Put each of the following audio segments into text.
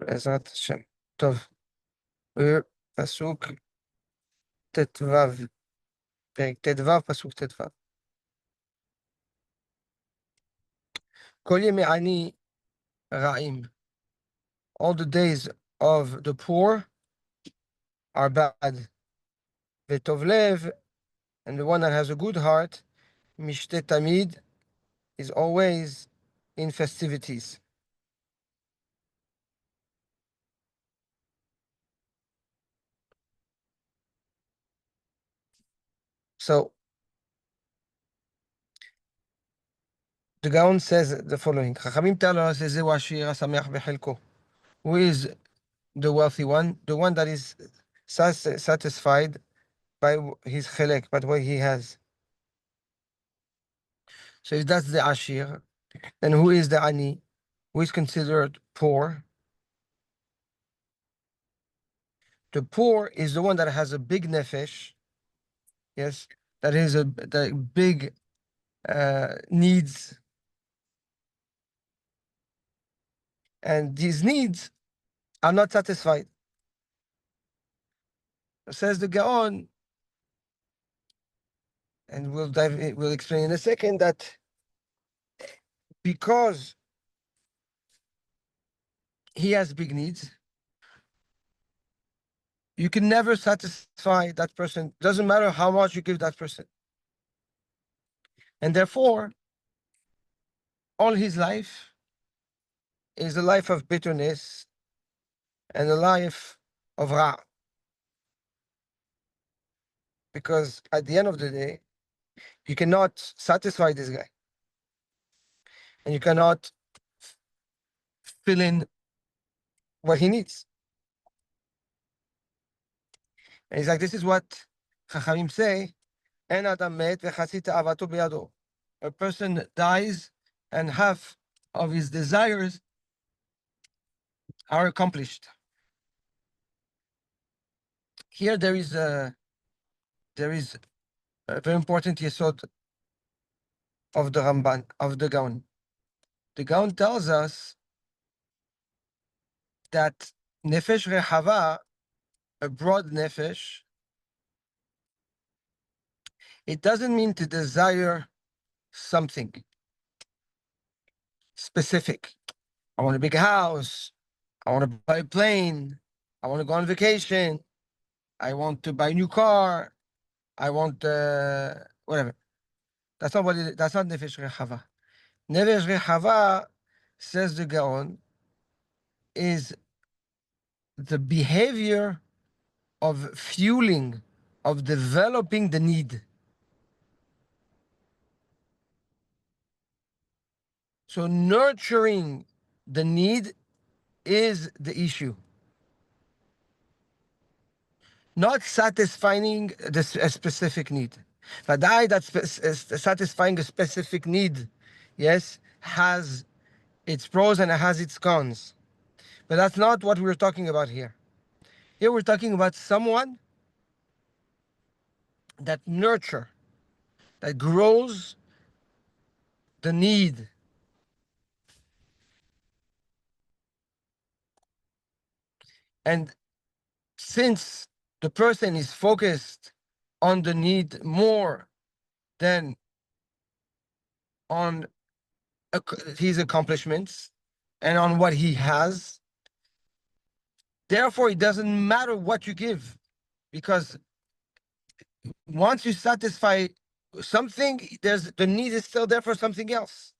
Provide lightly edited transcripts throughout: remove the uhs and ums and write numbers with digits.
בעזרת השם. טוב, פסוק ט"ו, פרק ט"ו, פסוק ט"ו. כל ימי עני רעים. All the days of the poor are bad. וטוב לב, and the one that has a good heart, משתה תמיד, is always in festivities. So, the Gaon says the following, חכמים תארו לנו זהו העשיר השמח בחלקו. Who is the wealthy one? The one that is satisfied by his chelek, by what he has. So if that's the ashir, then who is the ani? Who is considered poor? The poor is the one that has a big nefesh, yes, that is the big needs, and these needs are not satisfied. Says the Gaon, and we'll explain in a second, that because he has big needs, you can never satisfy that person. Doesn't matter how much you give that person. And therefore, all his life is a life of bitterness and a life of ra. Because at the end of the day, you cannot satisfy this guy. And you cannot fill in what he needs. And he's like, this is what Chachamim say, En adam met v'chasita avato biyado. A person dies and half of his desires are accomplished. Here there is a very important yesod of the Ramban, of the Gaon. The Gaon tells us that nefesh rehava, a broad nefesh, it doesn't mean to desire something specific. I want a big house. I want to buy a plane. I want to go on vacation. I want to buy a new car. I want whatever. That's not nefesh rehava. Nefesh rehava, says the Gaon, is the behavior of fueling, of developing the need. So nurturing the need is the issue. Not satisfying a specific need. Vadai, that's satisfying a specific need, yes, has its pros and it has its cons. But that's not what we're talking about here. Here we're talking about someone that nurture, that grows the need. And since the person is focused on the need more than on his accomplishments and on what he has, therefore it doesn't matter what you give, because once you satisfy something, the need is still there for something else.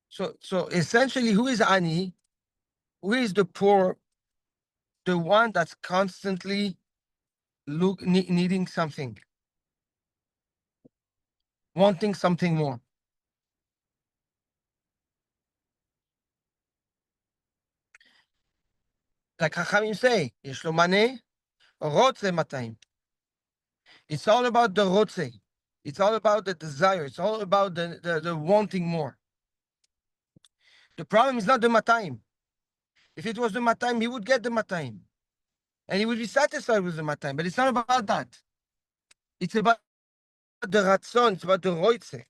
So essentially, who is ani? Who is the poor? The one that's constantly needing something, wanting something more. Like Chachamim say, יש לו מנה, רוצה 200. It's all about the rotze. It's all about the desire. It's all about the wanting more. The problem is not the 200. If it was the 200, he would get the 200. And he would be satisfied with the 200. But it's not about that. It's about the ratzon, it's about the roitze.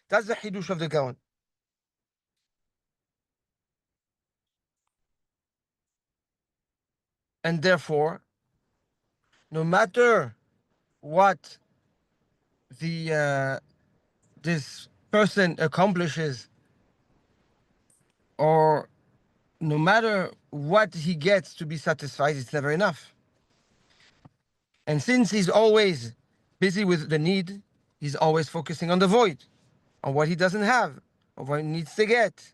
That's the chidush of the Gaon. And therefore, no matter what the this person accomplishes, or no matter what he gets to be satisfied, it's never enough. And since he's always busy with the need, he's always focusing on the void, on what he doesn't have, on what he needs to get.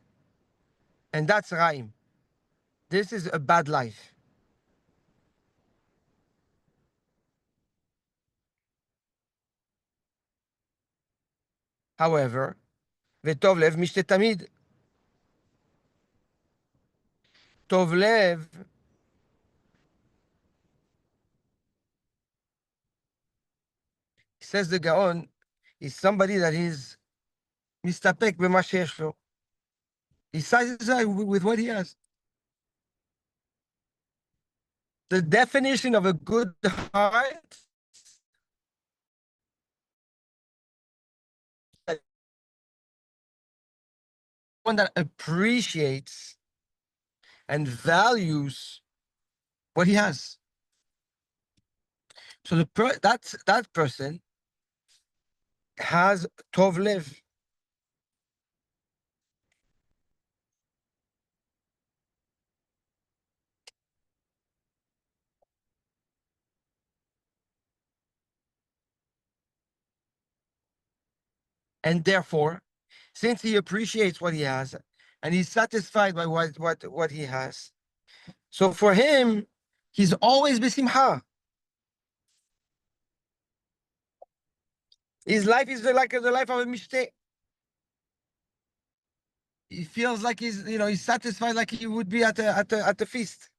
And that's Raim. This is a bad life. However, Vetov Lev Mishte Tamid. Tov Lev, says the Gaon, is somebody that is mistapek b'ma sheyesh lo. He's satisfied with what he has. The definition of a good heart is one that appreciates and values what he has. So that person has tov lev. And therefore, since he appreciates what he has and he's satisfied by what he has, so for him, he's always besimcha. His life is like the life of a mishteh. He feels like he's satisfied, like he would be at the feast.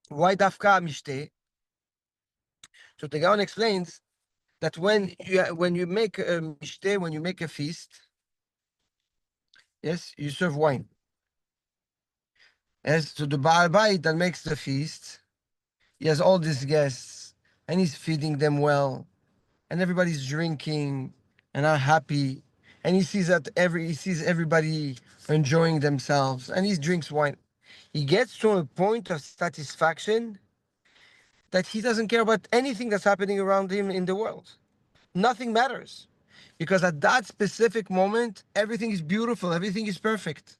Why dafka mishteh? So the Gaon explains that when you make a mishteh, when you make a feast, yes, you serve wine. As to the Baal Bayit that makes the feast, he has all these guests, and he's feeding them well, and everybody's drinking and are happy, and he sees everybody enjoying themselves, and he drinks wine. He gets to a point of satisfaction that he doesn't care about anything that's happening around him in the world. Nothing matters. Because at that specific moment, everything is beautiful, everything is perfect.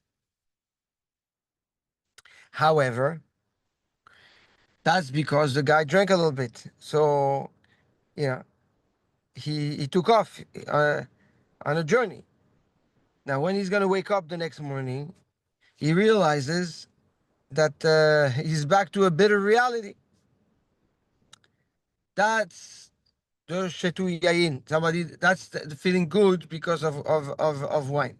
However, that's because the guy drank a little bit. So, yeah, he took off on a journey. Now, when he's going to wake up the next morning, he realizes that he's back to a bitter reality. That's the shetu yayin. Somebody that's the feeling good because of wine.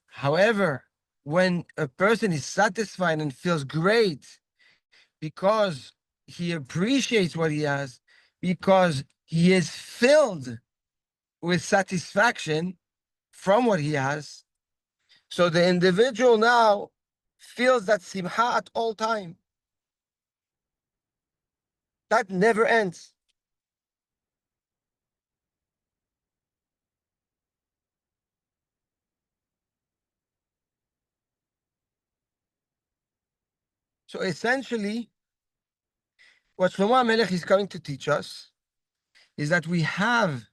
However, when a person is satisfied and feels great because he appreciates what he has, because he is filled with satisfaction from what he has, so the individual now feels that simha at all time. That never ends. So essentially, what Shlomo HaMelech is going to teach us is that we have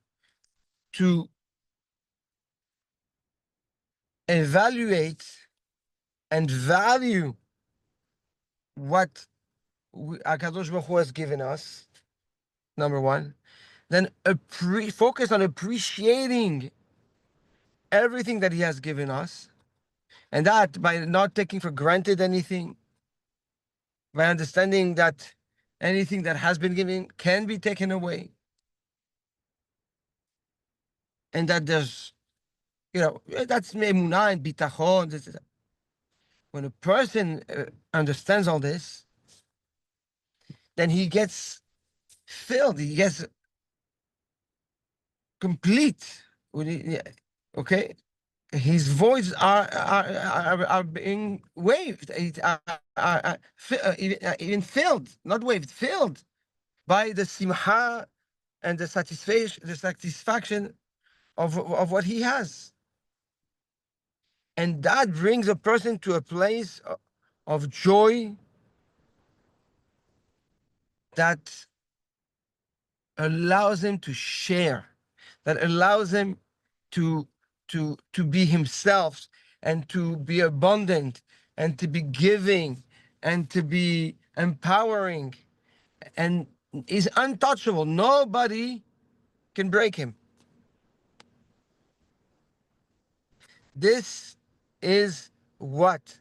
to evaluate and value what Akadosh Baruch Hu has given us, number one. Then focus on appreciating everything that he has given us. And that by not taking for granted anything, by understanding that anything that has been given can be taken away. And that there's, that's emunah and bitachon. When a person understands all this, then he gets filled, he gets complete. Okay? His voids are being waved, even filled, not waved, filled by the simcha and the satisfaction of what he has. And that brings a person to a place of joy that allows him to share, that allows him to to be himself and to be abundant and to be giving and to be empowering, and is untouchable. Nobody can break him. This is what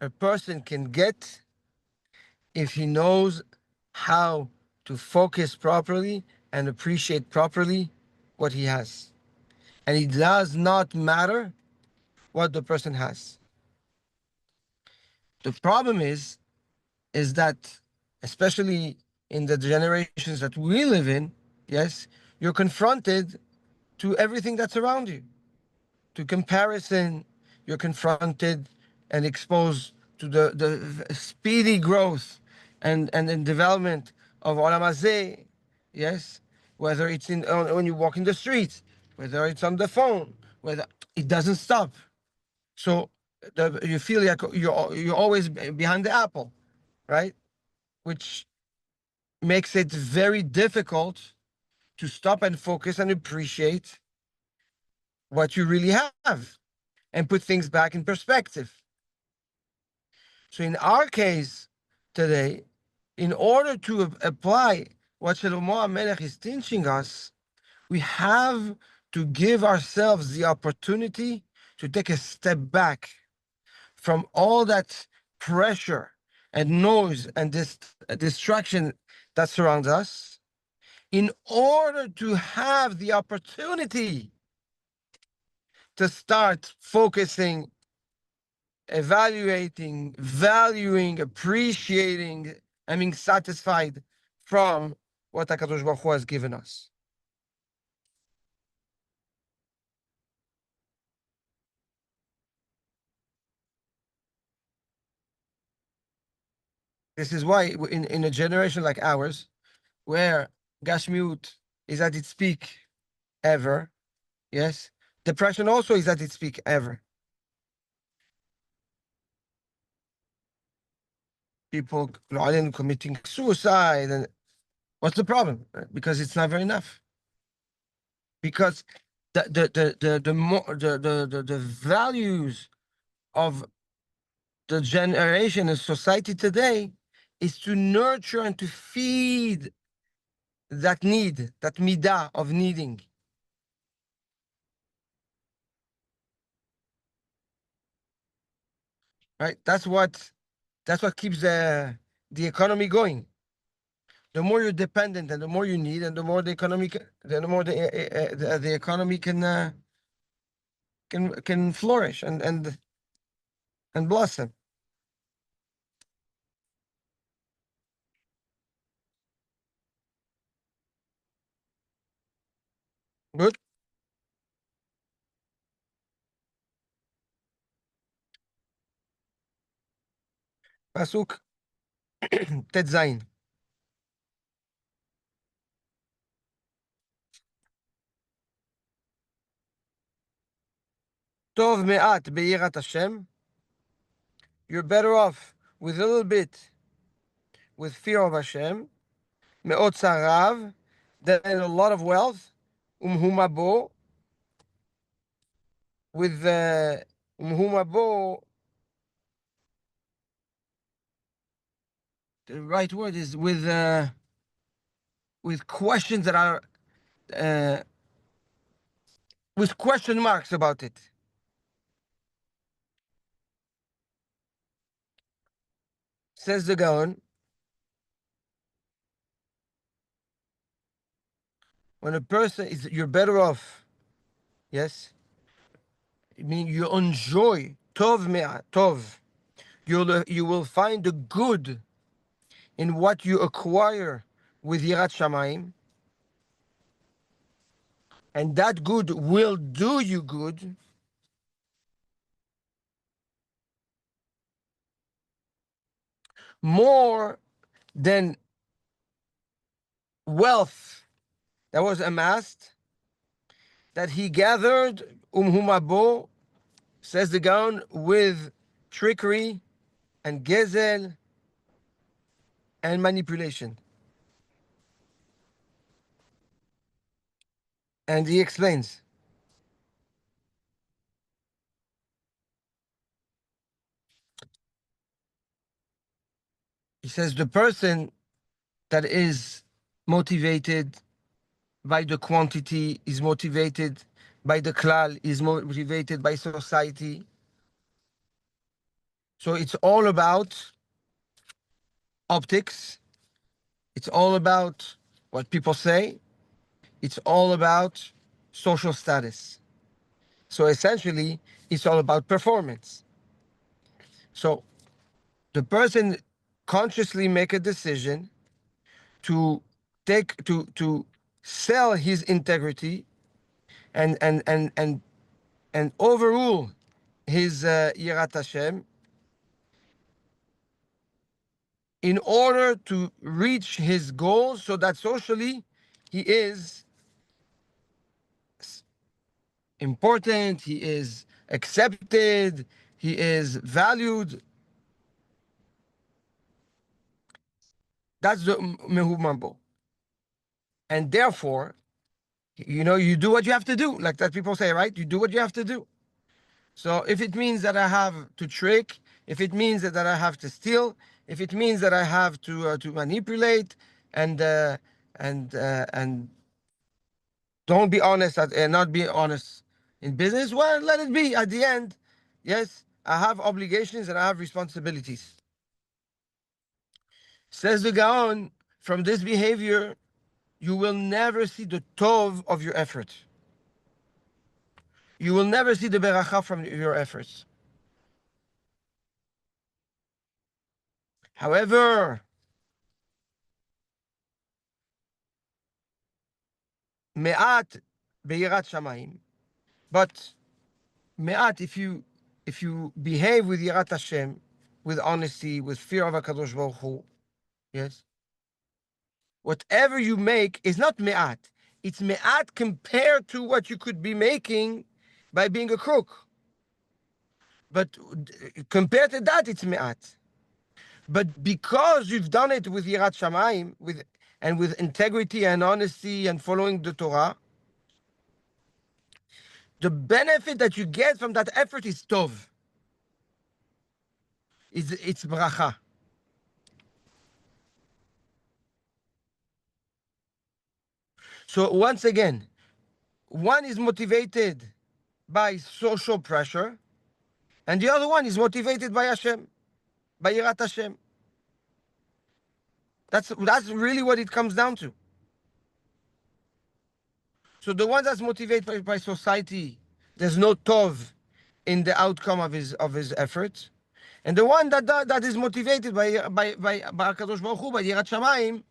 a person can get if he knows how to focus properly and appreciate properly what he has. And it does not matter what the person has. The problem is that, especially in the generations that we live in, yes, you're confronted to everything that's around you, to comparison. You're confronted and exposed to the speedy growth and development of Olam Hazeh, yes, whether it's when you walk in the streets, whether it's on the phone, whether it doesn't stop. So you feel like you're always behind the apple, right? Which makes it very difficult to stop and focus and appreciate what you really have and put things back in perspective. So in our case today, in order to apply what Shlomo HaMelech is teaching us, we have to give ourselves the opportunity to take a step back from all that pressure and noise and this distraction that surrounds us, in order to have the opportunity to start focusing, evaluating, valuing, appreciating, and being satisfied from what HaKadosh Baruch Hu has given us. This is why in a generation like ours, where Gashmiut is at its peak ever, yes, depression also is at its peak ever. People committing suicide, and what's the problem? Because it's never enough. Because the values of the generation and society today is to nurture and to feed that need, that midah of needing. Right? That's what keeps the economy going. The more you're dependent and the more you need, and the more the economy, the more the economy can flourish and blossom. Good. Pasuk Tet Zayin. Tov me'at be'irat Hashem. You're better off with a little bit with fear of Hashem. Me'ot tzarav, than a lot of wealth. Umhumabo, with umhumabo, the right word is with questions that are uh, with question marks about it. Says the Gaon, when a person is, you're better off, yes, I mean you enjoy tov me'at, tov. You will find the good in what you acquire with Yirat Shamayim, and that good will do you good more than wealth that was amassed, that he gathered, umhumabo, says the Gaon, with trickery and gezel and manipulation. And he explains. He says the person that is motivated by the quantity, is motivated by the klal, is motivated by society. So it's all about optics. It's all about what people say. It's all about social status. So essentially, it's all about performance. So the person consciously make a decision to to sell his integrity and overrule his Yirat Hashem in order to reach his goals, so that socially he is important, he is accepted, he is valued. That's the Mehu Mambo. And therefore, you do what you have to do. Like that people say, right? You do what you have to do. So if it means that I have to trick, if it means that I have to steal, if it means that I have to manipulate and don't be honest and not be honest in business, well, let it be. At the end, yes, I have obligations and I have responsibilities. Says the Gaon, from this behavior, you will never see the tov of your effort. You will never see the beracha from your efforts. However, me'at be'irat shamayim, but me'at, if you behave with yirat Hashem, with honesty, with fear of Hakadosh Baruch Hu, yes, whatever you make is not me'at. It's me'at compared to what you could be making by being a crook. But compared to that, it's me'at. But because you've done it with yirat shamayim, with integrity and honesty and following the Torah, the benefit that you get from that effort is tov. It's bracha. So once again, one is motivated by social pressure, and the other one is motivated by Hashem, by Yirat Hashem. That's really what it comes down to. So the one that's motivated by society, there's no tov in the outcome of his efforts, and the one that is motivated by Hakadosh Baruch Hu, by Yirat Shamayim,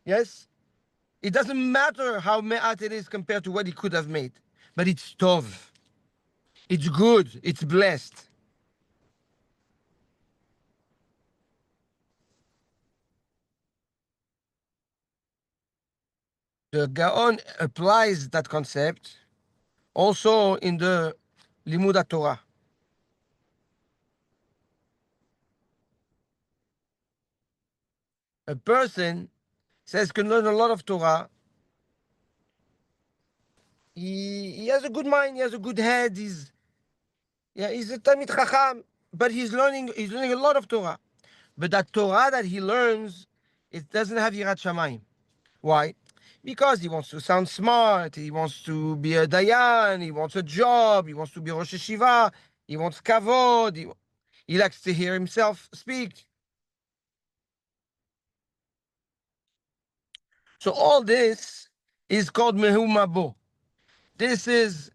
yes, it doesn't matter how me'at it is compared to what he could have made, but it's tov, it's good, it's blessed. The Gaon applies that concept also in the Limud Torah. A person says can learn a lot of Torah. He has a good mind, he has a good head, he's a Talmid Chacham, but he's learning a lot of Torah. But that Torah that he learns, it doesn't have Yirat Shamayim. Why? Because he wants to sound smart, he wants to be a Dayan, he wants a job, he wants to be Rosh Hashiva, he wants kavod, he likes to hear himself speak. So all this is called Mehu Mabo. This is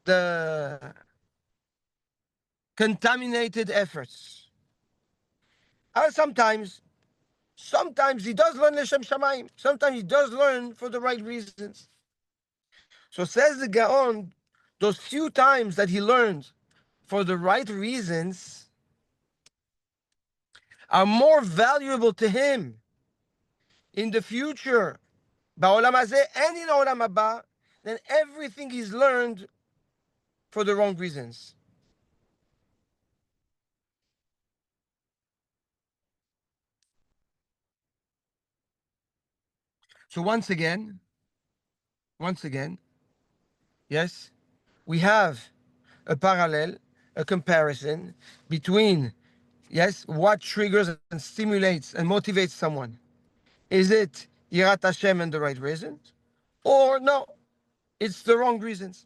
the contaminated efforts. And sometimes he does learn Leshem Shamayim. Sometimes he does learn for the right reasons. So says the Gaon, those few times that he learns for the right reasons are more valuable to him in the future בעולם הזה and in העולם הבא, then everything is learned for the wrong reasons. So once again, yes, we have a parallel, a comparison between, yes, what triggers and stimulates and motivates someone. Is it Yirat Hashem and the right reasons? Or no, it's the wrong reasons.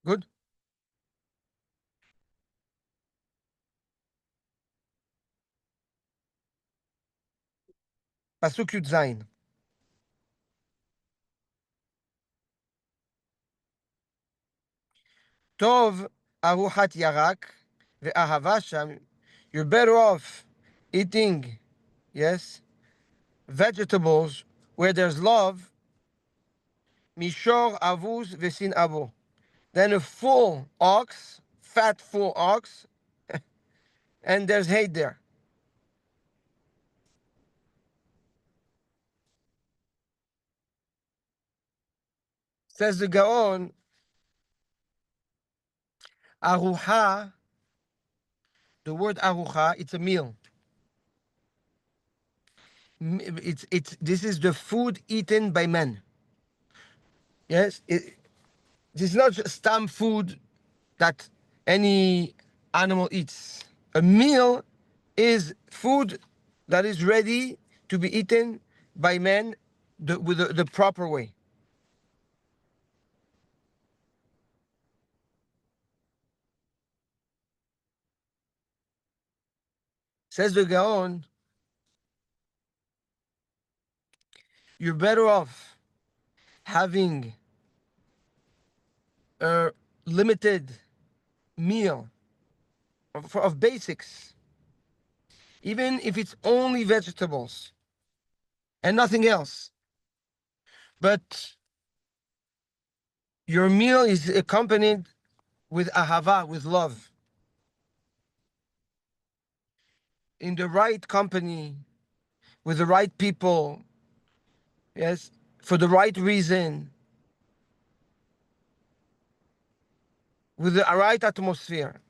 Good? Pasuk Yud Zayin. Tov aruchat yarak ve'ahava sham. You're better off eating, yes, vegetables where there's love, mishor avuz vesin avo, than a full ox, fat full ox, and there's hate there. Says the Gaon, aruha, the word aruha, it's a meal. This is the food eaten by men. Yes, this is not just stam food that any animal eats. A meal is food that is ready to be eaten by men with the proper way. Says the Gaon, you're better off having a limited meal of basics, even if it's only vegetables and nothing else. But your meal is accompanied with ahava, with love. In the right company, with the right people, yes, for the right reason, with the right atmosphere,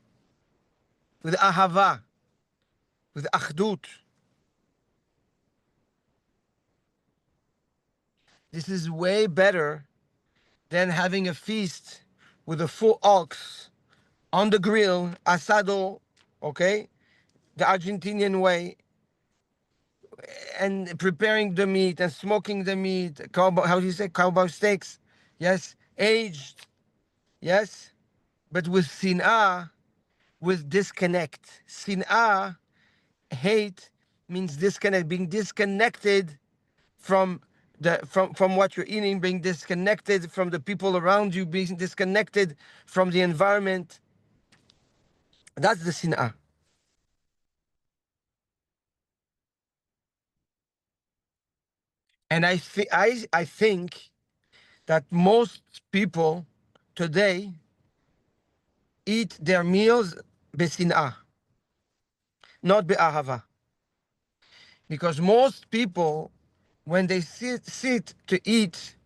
with ahava, with achdut. This is way better than having a feast with a full ox on the grill, asado, okay, the Argentinian way, and preparing the meat and smoking the meat, cowboy, how do you say, cowboy steaks, yes, aged, yes, but with sin'ah, with disconnect. Sin'ah, hate, means disconnect, being disconnected from from what you're eating, being disconnected from the people around you, being disconnected from the environment. That's the sin'ah. And I think that most people today eat their meals besin'ah, not be'ahava. Because most people, when they sit to eat,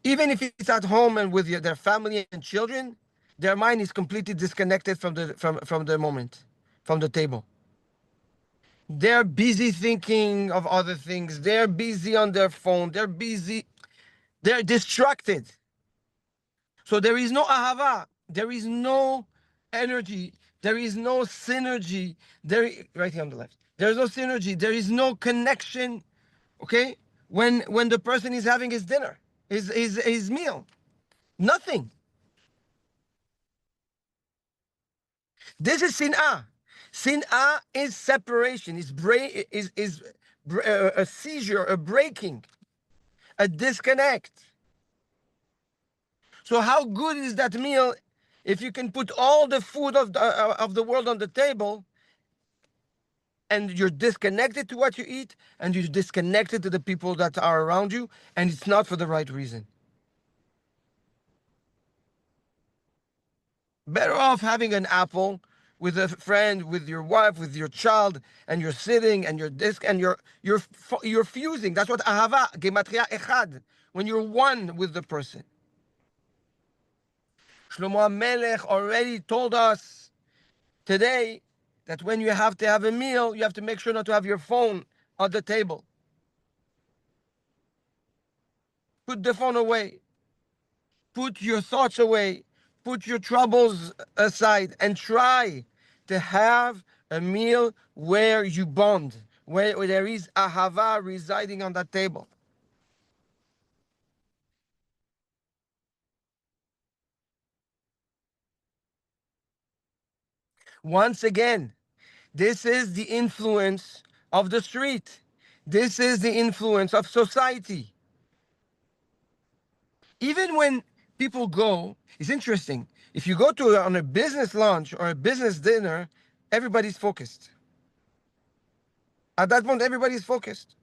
even if it's at home and with their family and children, their mind is completely disconnected from the moment, from the table. They're busy thinking of other things. They're busy on their phone. They're busy. They're distracted. So there is no ahava. There is no energy. There is no synergy. Right here on the left. There is no synergy. There is no connection. Okay, when the person is having his dinner, his meal, nothing. This is sin'ah. Sin'ah is separation. Is a seizure, a breaking, a disconnect. So how good is that meal if you can put all the food of the world on the table and you're disconnected to what you eat and you're disconnected to the people that are around you and it's not for the right reason? Better off having an apple with a friend, with your wife, with your child, and you're sitting and you're this and you're fusing. That's what ahava, gematria echad, when you're one with the person. Shlomo HaMelech already told us today that when you have to have a meal, you have to make sure not to have your phone on the table. Put the phone away. Put your thoughts away. Put your troubles aside and try to have a meal where you bond, where there is ahava residing on that table. Once again, this is the influence of the street. This is the influence of society. Even when people go, it's interesting. If you go to on a business lunch or a business dinner, everybody's focused. At that point, everybody's focused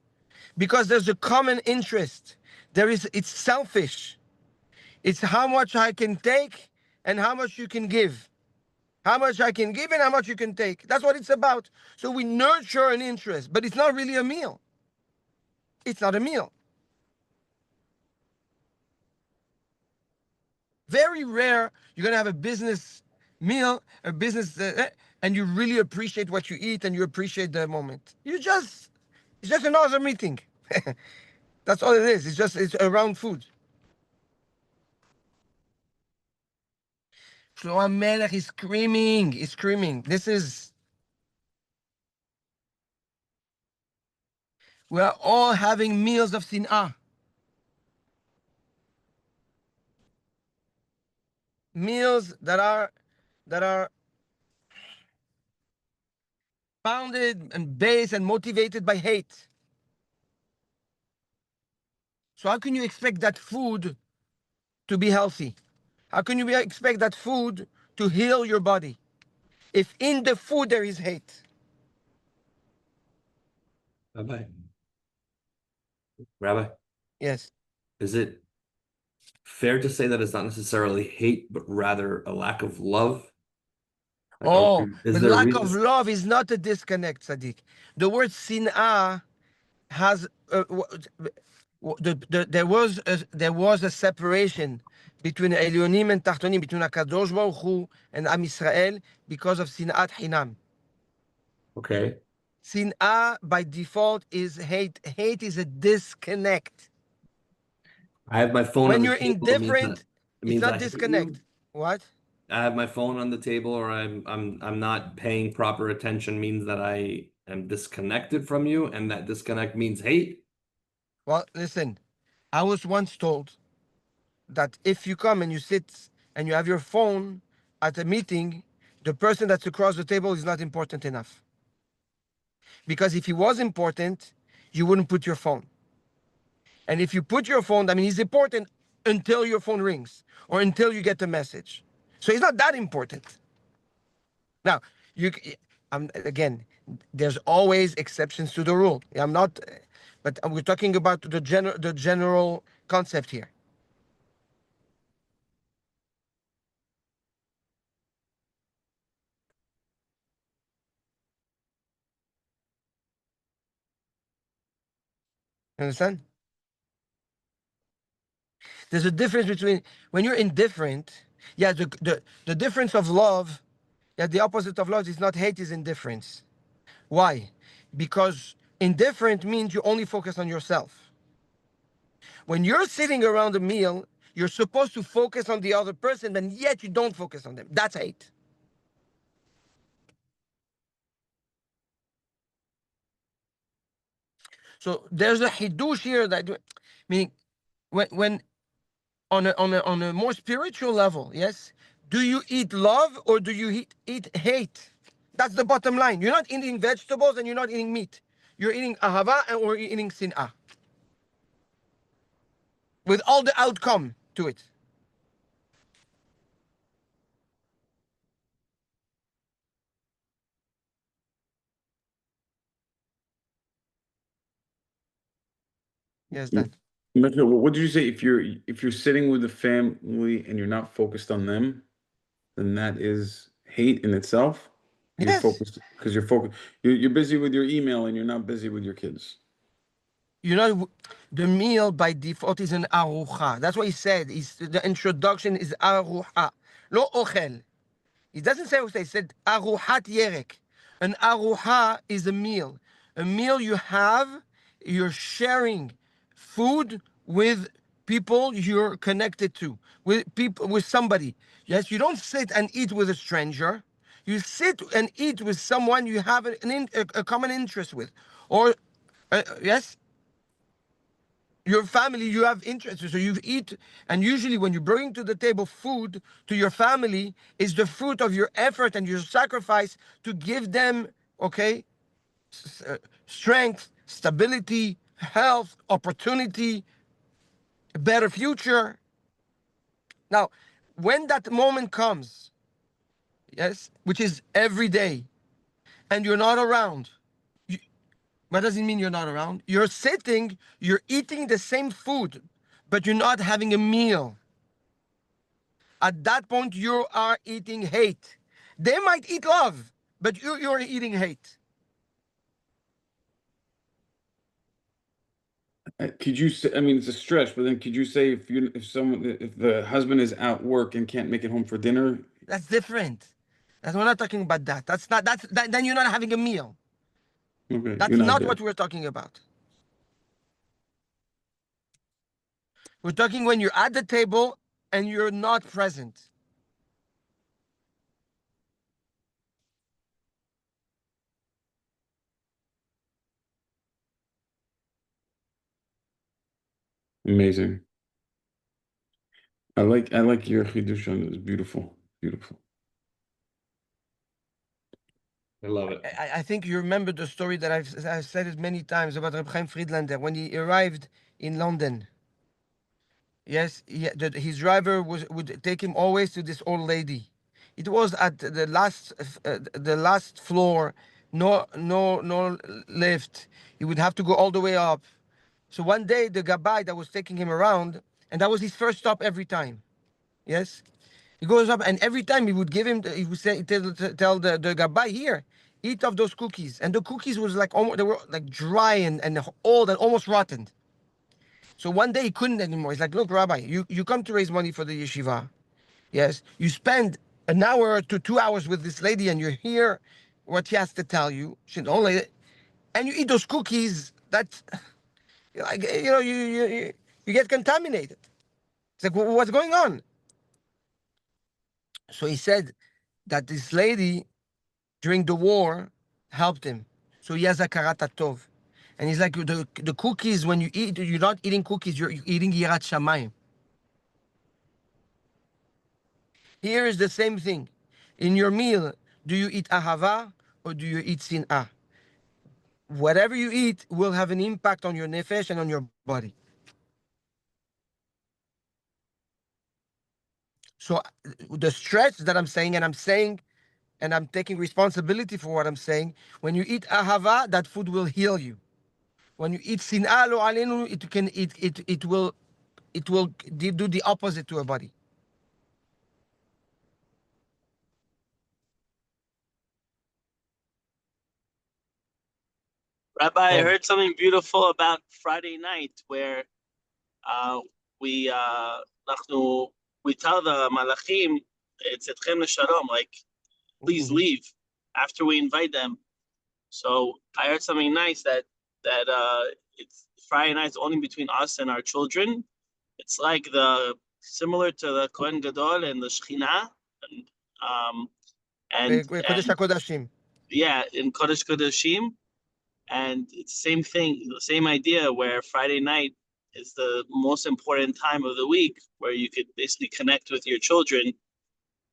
because there's a common interest. It's selfish. It's how much I can take and how much you can give. How much I can give and how much you can take. That's what it's about. So we nurture an interest, but it's not really a meal. It's not a meal. Very rare you're going to have a business meal, a business, and you really appreciate what you eat and you appreciate the moment. It's just another meeting. That's all it is. It's around food. Shlomo Melech is screaming. He's screaming. We are all having meals of sin'ah. Meals that are founded and based and motivated by hate. So how can you expect that food to be healthy? How can you expect that food to heal your body if in the food there is hate? Rabbi, Yes. is it fair to say that it's not necessarily hate, but rather a lack of love? Oh, Is but there a lack of reason? love is not a disconnect, Sadiq. The word sin'ah has there was a separation between Elyonim and Tachtonim, between Hakadosh Baruch Hu and Am Yisrael because of sin'at hinam. Okay. Sin'ah by default is hate. Hate is a disconnect. I have my phone on When the you're table. indifferent, It it's means not I hate you. disconnect. What? I have my phone on the table, or I'm not paying proper attention means that I am disconnected from you, and that disconnect means hate. Well, listen, I was once told that if you come and you sit and you have your phone at a meeting, the person that's across the table is not important enough. Because if he was important, you wouldn't put your phone. And if you put your phone, I mean, he's important until your phone rings or until you get the message. So he's not that important. Now, again, there's always exceptions to the rule. I'm not, but we're talking about the general concept here. You understand? There's a difference between when you're indifferent. Yeah, the difference of love. Yeah, the opposite of love is not hate, is indifference. Why? Because indifferent means you only focus on yourself. When you're sitting around a meal, you're supposed to focus on the other person, and yet you don't focus on them. That's hate. So there's a hidush here that, meaning, when on a more spiritual level, yes, do you eat love or do you eat hate? That's the bottom line. You're not eating vegetables and you're not eating meat. You're eating ahava or you're eating sin'ah. With all the outcome to it. Yes, Dan. What did you say? If you're sitting with the family and you're not focused on them, then that is hate in itself. You're Yes. focused because you're focused. You're busy with your email and you're not busy with your kids. You know, the meal by default is an arucha. That's what he said. The introduction is arucha, lo ochel. He doesn't say what he said aruchat yerek. An arucha is a meal. A meal you have, you're sharing food with people you're connected to, with people, with somebody. Yes, you don't sit and eat with a stranger. You sit and eat with someone you have a common interest with, or yes, your family you have interests, so you eat. And usually when you bring to the table food to your family is the fruit of your effort and your sacrifice to give them, okay, strength, stability, health, opportunity, a better future. Now when that moment comes, yes, which is every day, and you're not around, what does it mean you're not around? You're sitting, you're eating the same food, but you're not having a meal. At that point, you are eating hate. They might eat love, but you're eating hate. Could you say? I mean, it's a stretch, but then could you say if the husband is at work and can't make it home for dinner? That's different. We're not talking about that. Then you're not having a meal. Okay, you're That's not not there. what we're talking about. We're talking when you're at the table and you're not present. Amazing. I like your chidush on it. It's beautiful, beautiful. I love it. I think you remember the story that I've said it many times about Reb Chaim Friedlander when he arrived in London. Yes, his driver would take him always to this old lady. It was at the last floor, no lift. He would have to go all the way up. So one day the gabbai that was taking him around, and that was his first stop every time. Yes, he goes up, and every time he would give him, he would say, tell the gabbai, here, eat of those cookies, and the cookies was like almost, they were like dry and old and almost rotten. So one day he couldn't anymore. He's like, look, Rabbi, you come to raise money for the yeshiva. Yes. You spend an hour to 2 hours with this lady and you hear what she has to tell you. She only, and you eat those cookies that, like, you get contaminated. It's like, what's going on? So he said that this lady during the war helped him. So he has a karata tov. And he's like, the cookies, when you eat, you're not eating cookies, you're eating yirat shamayim. Here is the same thing. In your meal, do you eat ahava or do you eat sin'ah? Whatever you eat will have an impact on your nefesh and on your body. So the stretch that I'm saying, and I'm taking responsibility for what I'm saying, when you eat ahava, that food will heal you. When you eat sin'ah lo alenu, it will do the opposite to a body. Rabbi, I So, heard something beautiful about Friday night where uh, we אנחנו, we tell the malachim, it's etchem leshalom, like please leave after we invite them. So I heard something nice that it's Friday night's only between us and our children. It's like the similar to the Kohen Gadol and the Shekhinah, and um Kodesh and HaKodashim. yeah, in Kodesh Kodashim. And it's the same thing, the same idea where Friday night is the most important time of the week where you could basically connect with your children.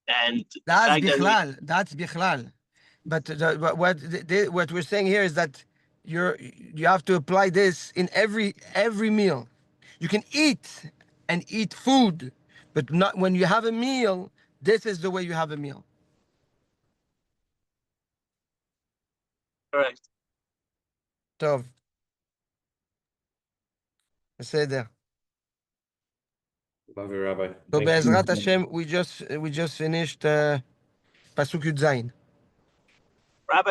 And the That's fact that we bichlal. That's bichlal. But what we're saying here is that you have to apply this in every meal. You can eat and eat food, but not when you have a meal. This is the way you have a meal. correct. Tov. Beseder. Love you, Rabbi. So Thank you. Be'ezrat Hashem, we just finished Pasuk Yud Zayin. Rabbi